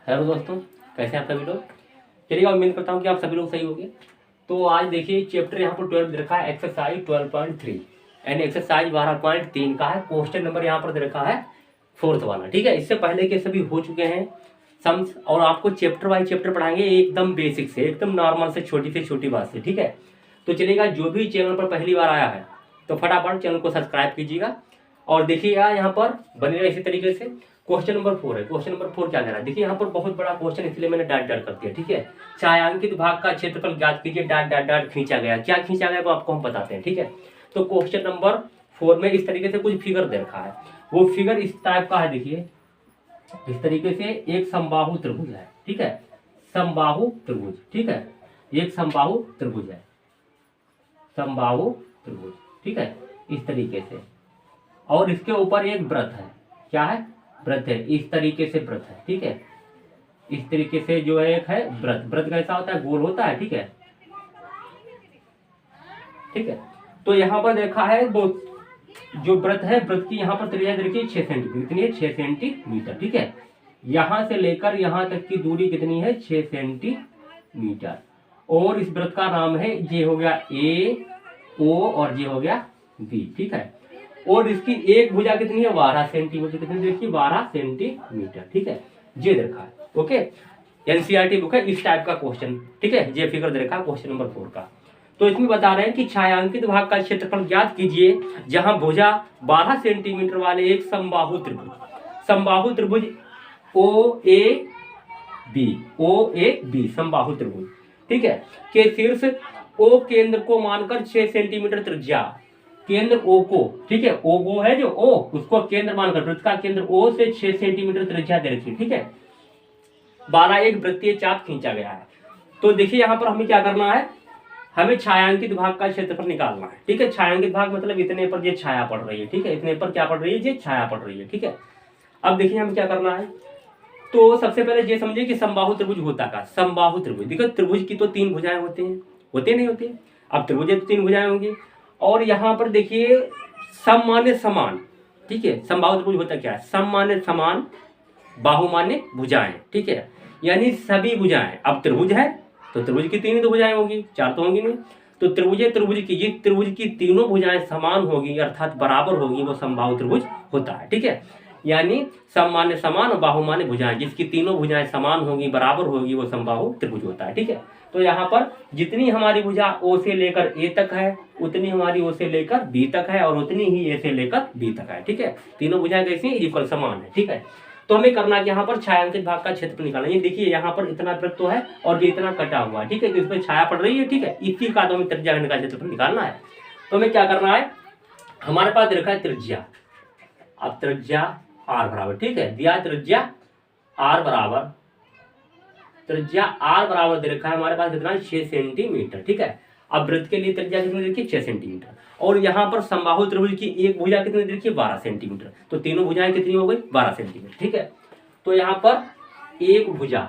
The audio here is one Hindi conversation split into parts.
हेलो दोस्तों, कैसे हैं आप सभी लोग। चलिए उम्मीद करता हूँ कि आप सभी लोग सही होंगे। तो आज देखिए चैप्टर यहाँ पर 12 दे रखा है, एक्सरसाइज 12.3 एंड एक्सरसाइज 12.3 का है। क्वेश्चन नंबर यहाँ पर दे रखा है 4th वाला। ठीक है, इससे पहले के सभी हो चुके हैं सम्स और आपको चैप्टर वाइज चैप्टर पढ़ाएंगे एकदम बेसिक से, एकदम नॉर्मल से छोटी बात से। ठीक है, तो चलिएगा जो भी चैनल पर पहली बार आया है तो फटाफट चैनल को सब्सक्राइब कीजिएगा और देखिएगा यहाँ पर बनेगा इसी तरीके से। क्वेश्चन नंबर 4 है। क्वेश्चन नंबर 4 क्या कह रहा है, देखिए यहाँ पर बहुत बड़ा क्वेश्चन इसलिए मैंने डॉट डॉट कर दिया। ठीक है, छायांकित भाग का क्षेत्रफल ज्ञात कीजिए, डॉट डॉट डॉट खींचा गया। क्या खींचा गया वो आपको हम बताते हैं। ठीक है, तो क्वेश्चन नंबर 4 में इस तरीके से कुछ फिगर दे रखा है। वो फिगर इस टाइप का है, देखिए इस तरीके से एक समबाहु त्रिभुज है। ठीक है, समबाहु त्रिभुज। ठीक है, एक समबाहु त्रिभुज है, समबाहु त्रिभुज। ठीक है, इस तरीके से, और इसके ऊपर एक वृत्त है। क्या है? वृत्त है, इस तरीके से वृत्त है। ठीक है, इस तरीके से जो है एक है वृत्त। वृत्त कैसा होता है? गोल होता है। ठीक है, ठीक है, तो यहाँ पर देखा है वो जो वृत्त है, वृत्त की यहाँ पर त्रिज्या देखिए 6 सेंटीमीटर। कितनी है? 6 सेंटीमीटर। ठीक है, यहाँ से लेकर यहाँ तक की दूरी कितनी है? 6 सेंटीमीटर। और इस वृत्त का नाम है, ये हो गया ए, ओ और ये हो गया बी। ठीक है, और इसकी एक भुजा कितनी है? 12 सेंटीमीटर। कितनी देखिए? 12 सेंटीमीटर। ठीक है, ये देखा है। ओके, एनसीईआरटी बुक है, इस टाइप का क्वेश्चन। ठीक है, ये फिगर दे रखा है क्वेश्चन नंबर 4 का। तो इसमें बता रहे हैं कि छायांकित भाग का क्षेत्रफल ज्ञात कीजिए जहां भुजा 12 सेंटीमीटर वाले एक समबाहु त्रिभुज, समबाहु त्रिभुज ओ ए बी समबाहु त्रिभुज, ठीक है, के शीर्ष ओ केंद्र को मानकर 6 सेंटीमीटर त्रिज्या, केंद्र ओ को, ठीक है, ओ है जो ओ, उसको केंद्र मानकर वृत्त का केंद्र ओ से 6 सेंटीमीटर त्रिज्या दे रखी। ठीक है, 12 एक वृत्तीय चाप खींचा गया है। तो देखिए यहाँ पर हमें क्या करना है, हमें छायांकित भाग का क्षेत्रफल निकालना है। ठीक है, छायांकित भाग मतलब इतने पर ये छाया पड़ रही है। ठीक है, इतने पर क्या पड़ रही है? ये छाया पड़ रही है। ठीक है, अब देखिए हमें क्या करना है। तो सबसे पहले ये समझिए कि समबाहु त्रिभुज होता का, समबाहु त्रिभुज। देखो त्रिभुज की तो 3 भुजाएं होती हैं, होते नहीं होते? अब त्रिभुज तो 3 भुजाएं होंगी। और यहाँ पर देखिए सम माने समान। ठीक है, समबाहु त्रिभुज होता क्या है? सम माने समान, बाहु माने भुजाएं। ठीक है, यानी सभी भुजाएं। अब त्रिभुज है तो त्रिभुज की 3 ही तो भुजाएं होगी, 4 तो होंगी नहीं। तो त्रिभुज की ये त्रिभुज की तीनों भुजाएं समान होगी अर्थात बराबर होगी, वो समबाहु त्रिभुज होता है। ठीक है, यानी सम माने समान और बाहु माने भुजाएं, जिसकी तीनों भुजाएं समान होगी बराबर होगी वो समबाहु त्रिभुज होता है। ठीक है, तो यहाँ पर जितनी हमारी भुजा ओ से लेकर ए तक है उतनी हमारी ओ से लेकर बी तक है और उतनी ही ए से लेकर बी तक है। ठीक है, तीनों भुजाएं कैसी हैं? इक्वल, समान है। ठीक है, तो हमें करना कि यहाँ पर छायांकित भाग का क्षेत्रफल निकालना। ये देखिए यहाँ पर इतना वृत्त तो है और ये इतना कटा हुआ है। ठीक है, तो इस पर छाया पड़ रही है। ठीक है, इसी का तो हमें त्रिज्या खंड का क्षेत्रफल निकालना है। तो हमें क्या करना है, हमारे पास रखा है त्रिज्या। अब त्रिज्या आर बराबर, ठीक है, दिया त्रिज्या आर बराबर, त्रिज्या आर बराबर दे रखा है हमारे पास कितना? 6 सेंटीमीटर। ठीक है, अब वृत्त के लिए त्रिज्या कितनी देखिए? 6 सेंटीमीटर। और यहाँ पर समबाहु त्रिभुज की एक भुजा कितनी देखिए? 12 सेंटीमीटर। तो तीनों भुजाएं कितनी हो गई? 12 सेंटीमीटर। ठीक है, तो यहाँ पर एक भुजा,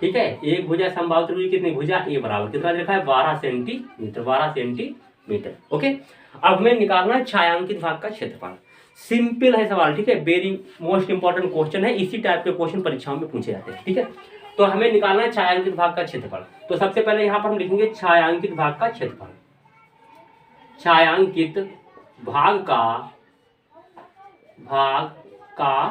ठीक है, एक भुजा समबाहु त्रिभुज कितनी? भुजा ए बराबर कितना लिखा है? 12 सेंटीमीटर, 12 सेंटीमीटर। ओके, अब हमें निकालना है छायांकित भाग का क्षेत्रफल। सिंपल है सवाल। ठीक है, वेरी मोस्ट इंपॉर्टेंट क्वेश्चन है, इसी टाइप के क्वेश्चन परीक्षाओं में पूछे जाते हैं। ठीक है, तो हमें निकालना है छायांकित भाग का क्षेत्रफल। तो सबसे पहले यहाँ पर हम लिखेंगे छायांकित भाग का क्षेत्रफल, छायांकित भाग का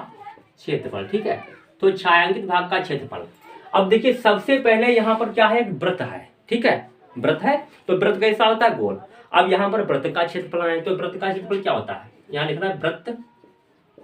क्षेत्रफल। ठीक है, तो छायांकित भाग का क्षेत्रफल। अब देखिए सबसे पहले यहाँ पर क्या है? एक वृत्त है। ठीक है, वृत्त है तो वृत्त कैसा होता है? गोल। अब यहाँ पर वृत्त का क्षेत्रफल है, तो वृत्त का क्षेत्रफल क्या होता है? यहाँ लिखना है वृत्त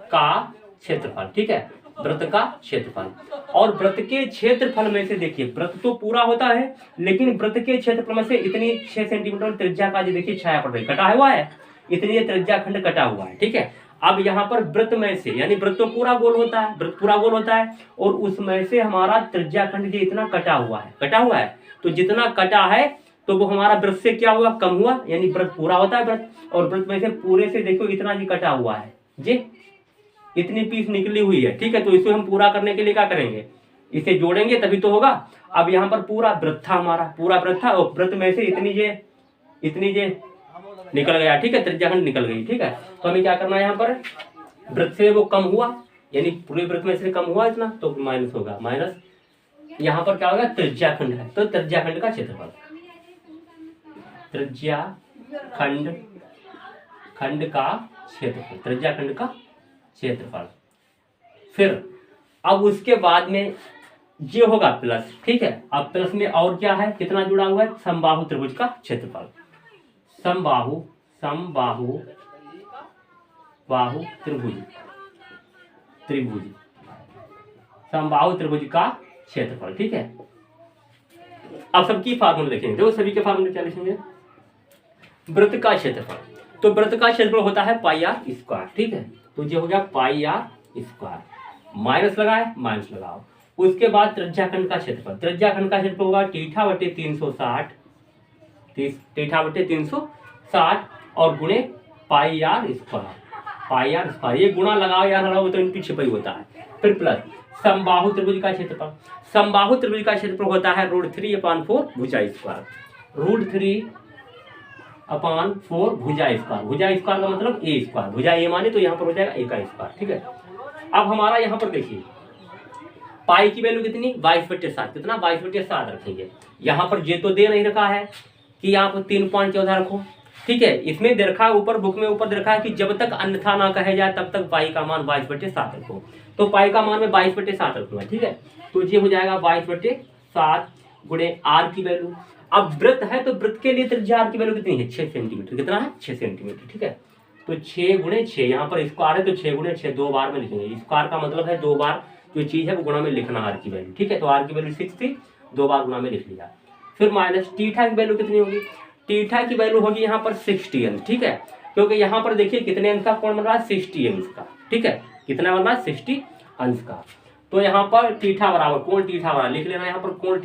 का क्षेत्रफल। ठीक है, वृत्त का क्षेत्रफल। और वृत्त के क्षेत्रफल में से देखिए वृत्त तो पूरा होता है, लेकिन वृत्त के क्षेत्रफल में से इतनी 6 सेंटीमीटर त्रिज्या का जो देखिए छाया पड़ रही, कटा हुआ है, इतनी त्रिज्या खंड कटा हुआ है। ठीक है, अब यहाँ पर वृत्त में से, यानी वृत्त तो पूरा गोल होता है, वृत्त पूरा गोल होता है, और उसमें से हमारा त्रिज्या खंड जो इतना कटा हुआ है, तो जितना कटा है तो वो हमारा वृत्त से क्या हुआ? कम हुआ, यानी वृत्त पूरा होता है वृत्त, और वृत्त में से पूरे से देखो इतना जी कटा हुआ है, जी इतनी पीस निकली हुई है। ठीक है, तो इसे हम पूरा करने के लिए क्या करेंगे? इसे जोड़ेंगे तभी तो होगा। अब यहाँ पर पूरा वृत्त था, हमारा पूरा वृत्त था, और वृत्त में से इतनी जे निकल गया। ठीक है, त्रिज्या खंड निकल गई। ठीक है, तो हमें क्या करना है, यहाँ पर वृत्त से वो कम हुआ यानी पूरे वृत्त में से कम हुआ इतना तो माइनस होगा, माइनस यहाँ पर क्या होगा, त्रिज्याखंड है तो त्रिज्याखंड का क्षेत्रफल, त्रिज्याखंड का क्षेत्रफल, त्रिज्याखंड का क्षेत्रफल। फिर अब उसके बाद में ये होगा प्लस, ठीक है। अब प्लस में और क्या है, कितना जुड़ा हुआ है, समबाहु त्रिभुज का क्षेत्रफल, समबाहु त्रिभुज समबाहु त्रिभुज का क्षेत्रफल, ठीक है। अब सबकी फार्मूला देखेंगे, देखो सभी के फार्मूले क्या लिखेंगे। वृत्त का क्षेत्रफल, तो वृत्त का क्षेत्रफल होता है पाई आर स्क्वायर, ठीक है। तो ये हो गया पाई आर स्क्वायर, माइनस लगाए, माइनस लगाओ। उसके बाद त्रिज्याखंड का क्षेत्रफल, त्रिज्याखंड का क्षेत्रफल होगा थीटा बटे 360, थीटा बटे 360 और गुणे पाई आर स्क्वायर, ये गुणा लगाओ या हटाओ तो इनके पीछे होता है। फिर प्लस समबाहु त्रिभुज का क्षेत्रफल, समबाहु त्रिभुज का क्षेत्रफल होता है √3/4 भुजा स्क्वायर, √3/4 भुजा स्क्वायर, भुजा स्क्वायर का मतलब ए स्क्वायर, भुजा ए माने तो यहाँ पर हो जाएगा ए का स्क्वायर, ठीक है। अब हमारा यहाँ पर देखिए पाई की वैल्यू कितनी, 22/7, कितना 22/7 रखेंगे। यहाँ पर ये तो दे नहीं रखा है कि आप 3.14 रखो, ठीक है। इसमें दे रखा है ऊपर, बुक में ऊपर दे रखा है कि जब तक अन्यथा ना कहे जाए तब तक पाई का मान 22/7 रखो, तो पाई का मान में 22/7 रखूंगा, ठीक है। तो ये हो जाएगा 22/7 गुणे आर की वैल्यू। अब वृत्त है तो वृत्त के लिए त्रिज्या आर की वैल्यू कितनी है, 6 सेंटीमीटर, कितना है 6 सेंटीमीटर, ठीक है। तो 6 गुणे 6, यहाँ पर स्क्वायर है तो 6 गुणे 6 दो बार में लिखेंगे, स्क्वायर का मतलब है दो बार जो चीज है वो गुणा में लिखना आर की वैल्यू, ठीक है। तो आर की वैल्यू 6 थी, दो बार गुणा में लिख लिया। फिर माइनस थीटा की वैल्यू कितनी होगी, थीटा की वैल्यू होगी यहाँ पर 60 अंश, ठीक है। क्योंकि यहाँ पर देखिए कितने अंश का कोण बन रहा है, 60 अंश का, ठीक है। कितना बन रहा है, 60 अंश का। तो यहाँ पर थीटा बराबर कोण थीटा बराबर लिख लेना, यहाँ पर कोण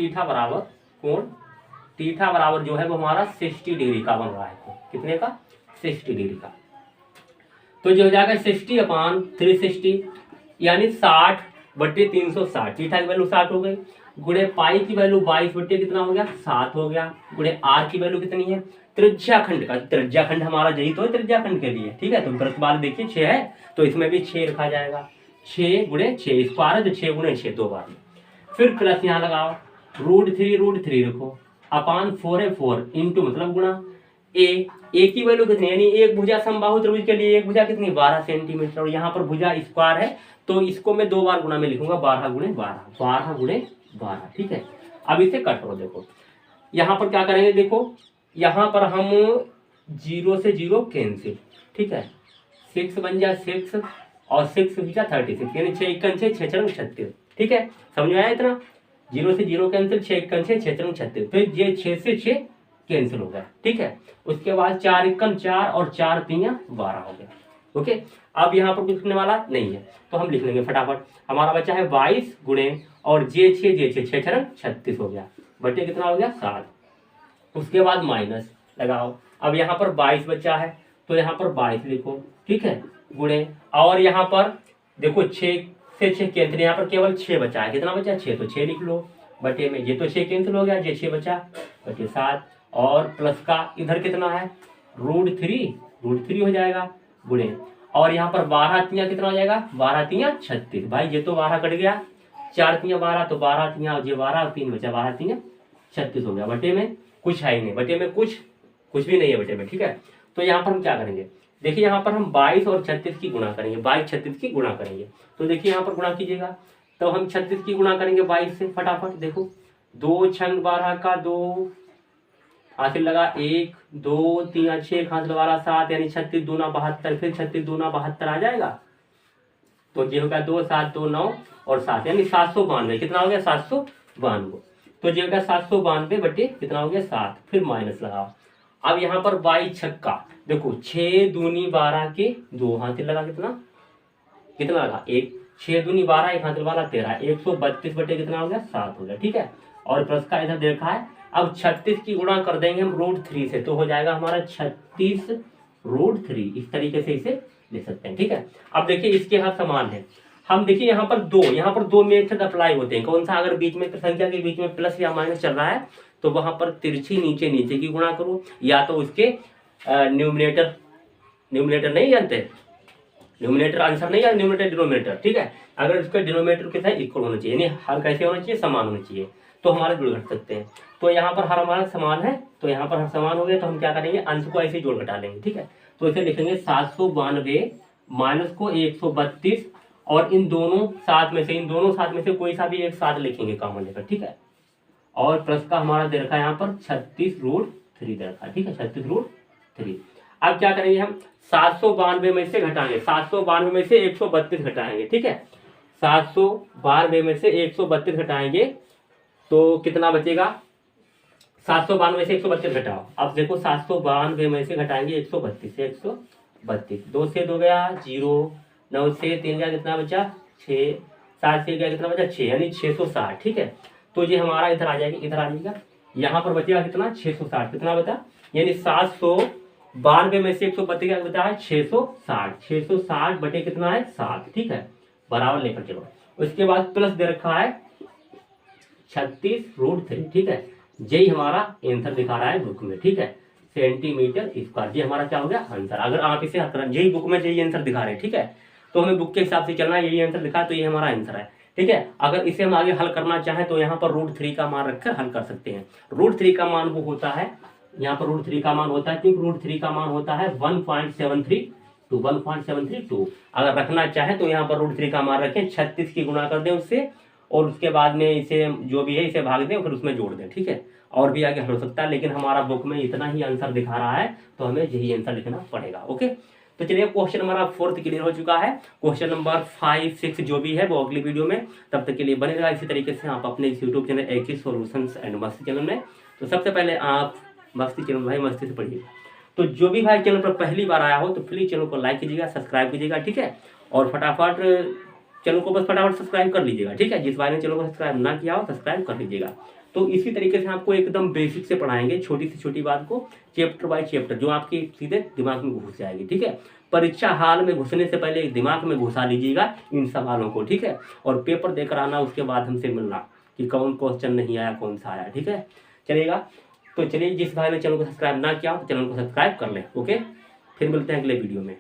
थीटा बराबर जो है वो हमारा 60 डिग्री का बन रहा है, कितने का, 60 डिग्री का। तो जो हो जाएगा 60/360 यानी 60/360, थीटा की वैल्यू 60 हो गई, गुणे पाई की वैल्यू 22 कितना हो गया, 7 हो गया, गुणे आर की वैल्यू कितनी है, त्रिज्याखंड का, त्रिज्याखंड हमारा यही तो है त्रिज्याखंड के लिए, ठीक है। तो वृत्त बार देखिए 6 है तो इसमें भी 6 रखा जाएगा, 6 गुणे 6 स्क्वायर है तो 6 गुणे 6 दो बार में। फिर प्लस यहाँ लगाओ, √3 रखो, अपान 4 है 4 इंटू मतलब गुणा ए की वैल्यू कितनी, यानी एक भुजा समबाहु त्रिभुज के लिए एक भुजा कितनी 12 सेंटीमीटर, और यहाँ पर भुजा स्क्वायर है तो इसको मैं दो बार गुणा में लिखूंगा, 12 गुणे 12, ठीक है। अब इसे कट करो, देखो यहाँ पर क्या करेंगे, देखो यहाँ पर हम 0 से 0 कैंसिल, ठीक है। 6 बन जाए 6 और 6 बन जाए 36, यानी 6 × 6 = 6 × 36, ठीक है। समझ में आया इतना, 0 से 0 कैंसिल, 6 × 6 = 6 × 36, फिर ये 6 से 6 कैंसिल हो गया, ठीक है। उसके बाद 4 × 4 और 4 × 3 = 12 हो गया, ओके। अब यहाँ पर कुछ लिखने वाला नहीं है तो हम लिख लेंगे फटाफट, हमारा बच्चा है 22 गुणे और जे 6 6 × 36 हो गया, बटे कितना हो गया 7। उसके बाद माइनस लगाओ, अब यहाँ पर 22 बच्चा है तो यहाँ पर 22 लिखो, ठीक है, गुणे, और यहाँ पर देखो 6 से 6 कैंसिल, यहाँ पर केवल 6 बचा है, कितना बचा 6, तो 6 लिख लो, बटे में ये तो 6 कैंसिल हो गया, ये 6 बचा, बटे 7, और प्लस का इधर कितना है √3 हो जाएगा, गुणे, और यहाँ पर 12 तियाँ कितना हो जाएगा, 12 तियाँ 36, भाई ये तो 12 कट गया, 4 तियाँ 12 तो 12 तियाँ ये 12 और 3 बचा, 12 तियाँ 36 हो गया, बटे में कुछ है ही नहीं, बटे में कुछ भी नहीं है बटे में, ठीक है। तो यहाँ पर हम क्या करेंगे, देखिए यहाँ पर हम 22 और 36 की गुणा करेंगे, 22 36 की गुणा करेंगे, तो देखिए यहाँ पर गुणा कीजिएगा, तो हम 36 की गुणा करेंगे 22 से, फटाफट देखो 2 × 12 का 2 हासिल लगा, 1 2 3 6 हासिल लगा 7, यानी 36 दूना 72, फिर 36 दूना 72 आ जाएगा, तो ये होगा 2 7 2 9 और 7, यानी 792, कितना हो गया 792, तो ये होगा 792 बटे कितना हो गया 7, फिर माइनस लगाओ। अब यहाँ पर 22 छक्का, देखो 6 दूनी 12 के 2 हासिल लगा, कितना लगा 1, 6 दूनी 12 1 हासिल वाला 13, 132 बटे कितना हो गया 7 हो गया, ठीक है। और प्लस का इधर देखा है, अब 36 की गुणा कर देंगे हम √3 से, तो हो जाएगा हमारा 36 √3, इस तरीके से इसे लिख सकते हैं, ठीक है। अब देखिए इसके हाथ समान है, हम देखिए यहाँ पर दो मेथड अप्लाई होते हैं, कौन सा, अगर बीच में संख्या के बीच में प्लस या माइनस चल रहा है तो वहां पर तिरछी नीचे की गुणा करो, या तो उसके न्यूमरेटर नहीं जानते, न्यूमिनेटर आंसर नहीं है, न्यूमिनेटर डिनोमिनेटर, ठीक है। अगर इसका डिनोमिनेटर के साथ इक्वल होना चाहिए, यानी हर कैसे होना चाहिए, समान होना चाहिए, तो हमारे जोड़ घट सकते हैं। तो यहाँ पर हर हमारा समान है, तो यहाँ पर हर समान हो गया, तो हम क्या करेंगे, अंश को ऐसे जोड़ घटा लेंगे, ठीक है। तो इसे लिखेंगे 792 माइनस को 132, और इन दोनों साथ में से कोई सा भी एक साथ लिखेंगे कॉमन लेकर, ठीक है। और प्लस का हमारा दे रखा है यहाँ पर 36√3 दे रखा है, ठीक है, 36√3। अब क्या करेंगे हम, 792 में से घटाएंगे, 792 में से 132 घटाएंगे, ठीक है। 792 में से 132 घटाएंगे तो कितना बचेगा, 792 में से 132 घटाओ। अब देखो 792 में से घटाएंगे 132, 2 से 2 गया 0, 9 से 3 गया कितना बचा 6, 7 से गया कितना बचा 6, यानी 660, ठीक है। तो ये हमारा इधर आ जाएगा, इधर आ जाएगा, यहाँ पर बचेगा कितना 660, कितना बता, यानी 792 में से 132 क्या बता है 660, 660 बटे कितना है 7, ठीक है, बराबर लेकर चलो। उसके बाद प्लस दे रखा है 36√3, ठीक है। यही हमारा आंसर दिखा रहा है बुक में, ठीक है, सेंटीमीटर स्क्वायर। ये हमारा क्या हो गया आंसर। अगर आप इसे यही बुक में यही आंसर दिखा रहे हैं, ठीक है, तो हमें बुक के हिसाब से चलना है, यही आंसर दिखा तो ये हमारा आंसर है, ठीक है। अगर इसे हम आगे हल करना चाहें तो यहाँ पर √3 का मान रखकर हल कर सकते हैं। √3 का मान वो होता है, यहाँ पर √3 का मान होता है, क्योंकि √3 का मान होता है 1.732। अगर रखना चाहे तो यहाँ पर √3 का मान रखें, 36 की गुणा कर दें उससे, और उसके बाद में इसे जो भी है इसे भाग दें, फिर उसमें जोड़ दें, ठीक है। और भी आगे हल हो सकता है, लेकिन हमारा बुक में इतना ही आंसर दिखा रहा है, तो हमें यही आंसर लिखना पड़ेगा। ओके, तो चलिए क्वेश्चन हमारा 4th क्लियर हो चुका है। क्वेश्चन नंबर 5, 6 जो भी है वो अगली वीडियो में, तब तक के लिए बने रहा इसी तरीके से आप अपने इस यूट्यूब चैनल एकी सॉल्यूशंस एंड मस्ती चैनल में। तो सबसे पहले आप मस्ती चैनल भाई मस्ती से पढ़िए। तो जो भी भाई चैनल पर पहली बार आया हो तो प्लीज चैनल को लाइक कीजिएगा, सब्सक्राइब कीजिएगा, ठीक है। और फटाफट चैनल को बस फटाफट सब्सक्राइब कर लीजिएगा, ठीक है। जिस भाई ने चैनल को सब्सक्राइब ना किया हो सब्सक्राइब कर लीजिएगा। तो इसी तरीके से आपको एकदम बेसिक से पढ़ाएंगे, छोटी से छोटी बात को चैप्टर बाय चैप्टर, जो आपकी सीधे दिमाग में घुस जाएगी, ठीक है। परीक्षा हाल में घुसने से पहले दिमाग में घुसा लीजिएगा इन सवालों को, ठीक है। और पेपर देकर आना, उसके बाद हमसे मिलना कि कौन क्वेश्चन नहीं आया, कौन सा आया, ठीक है, चलेगा। तो चलिए, जिस भाई ने चैनल को सब्सक्राइब ना किया हो तो चैनल को सब्सक्राइब कर ले। ओके, फिर मिलते हैं अगले वीडियो में।